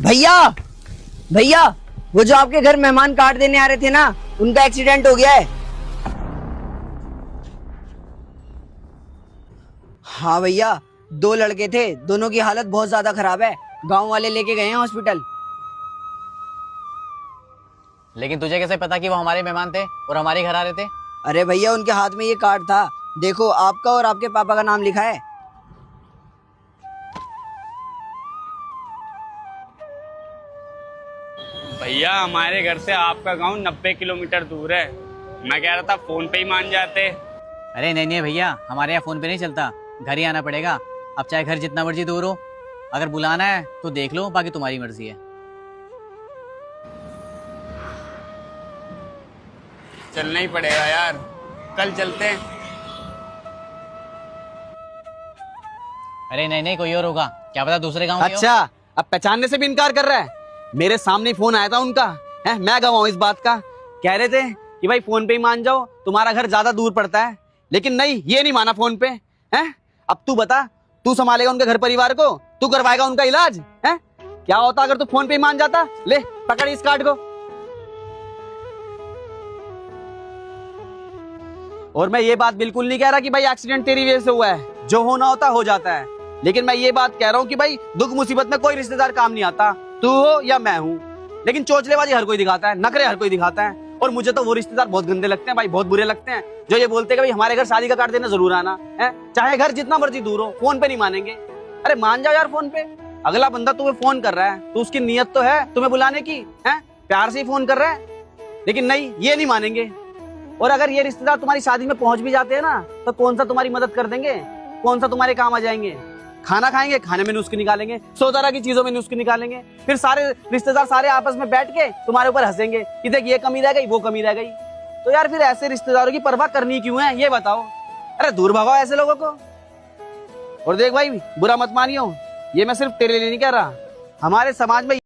भैया भैया, वो जो आपके घर मेहमान कार्ड देने आ रहे थे ना, उनका एक्सीडेंट हो गया है। हाँ भैया, 2 लड़के थे, दोनों की हालत बहुत ज्यादा खराब है। गांव वाले लेके गए हैं हॉस्पिटल। लेकिन तुझे कैसे पता कि वो हमारे मेहमान थे और हमारे घर आ रहे थे? अरे भैया, उनके हाथ में ये कार्ड था, देखो आपका और आपके पापा का नाम लिखा है। भैया हमारे घर से आपका गांव 90 किलोमीटर दूर है। मैं कह रहा था फोन पे ही मान जाते। अरे नहीं नहीं भैया, हमारे यहाँ फोन पे नहीं चलता, घर ही आना पड़ेगा। अब चाहे घर जितना मर्जी दूर हो, अगर बुलाना है तो देख लो, बाकी तुम्हारी मर्जी है। चलना ही पड़ेगा यार, कल चलते हैं। अरे नहीं नहीं, कोई और होगा, क्या पता दूसरे गाँव के हो। अच्छा, अब पहचानने से भी इनकार कर रहा है। मेरे सामने ही फोन आया था उनका, है मैं गवाह हूं इस बात का। कह रहे थे कि भाई फोन पे ही मान जाओ, तुम्हारा घर ज्यादा दूर पड़ता है। लेकिन नहीं, ये नहीं माना फोन पे। हैं अब तू बता, तू संभालेगा उनके घर परिवार को, तू करवाएगा उनका इलाज? है क्या होता अगर तू फोन पे ही मान जाता? ले पकड़ इस कार्ड को। और मैं ये बात बिल्कुल नहीं कह रहा कि भाई एक्सीडेंट तेरी वजह से हुआ है, जो होना होता हो जाता है। लेकिन मैं ये बात कह रहा हूँ कि भाई दुख मुसीबत में कोई रिश्तेदार काम नहीं आता, तू हो या मैं हूँ। लेकिन चोचलेबाजी हर कोई दिखाता है, नखरे हर कोई दिखाता है। और मुझे तो वो रिश्तेदार बहुत गंदे लगते हैं भाई, बहुत बुरे लगते हैं, जो ये बोलते हैं कि भाई हमारे घर शादी का कार्ड देने जरूर आना है, चाहे घर जितना मर्जी दूर हो, फोन पे नहीं मानेंगे। अरे मान जाओ यार फोन पे। अगला बंदा तुम्हें फोन कर रहा है तो उसकी नीयत तो है तुम्हें बुलाने की, है प्यार से ही फोन कर रहा है। लेकिन नहीं, ये नहीं मानेंगे। और अगर ये रिश्तेदार तुम्हारी शादी में पहुंच भी जाते हैं ना, तो कौन सा तुम्हारी मदद कर देंगे, कौन सा तुम्हारे काम आ जाएंगे? खाना खाएंगे, खाने में नुस्खे निकालेंगे, 100 तरह की चीजों में नुस्खे निकालेंगे। फिर सारे रिश्तेदार सारे आपस में बैठ के तुम्हारे ऊपर हंसेंगे कि देख ये कमी रह गई, वो कमी रह गई। तो यार फिर ऐसे रिश्तेदारों की परवाह करनी क्यों है, ये बताओ। अरे दूर भगाओ ऐसे लोगों को। और देख भाई, बुरा मत मानियो, ये मैं सिर्फ तेरे लिए नहीं कह रहा, हमारे समाज में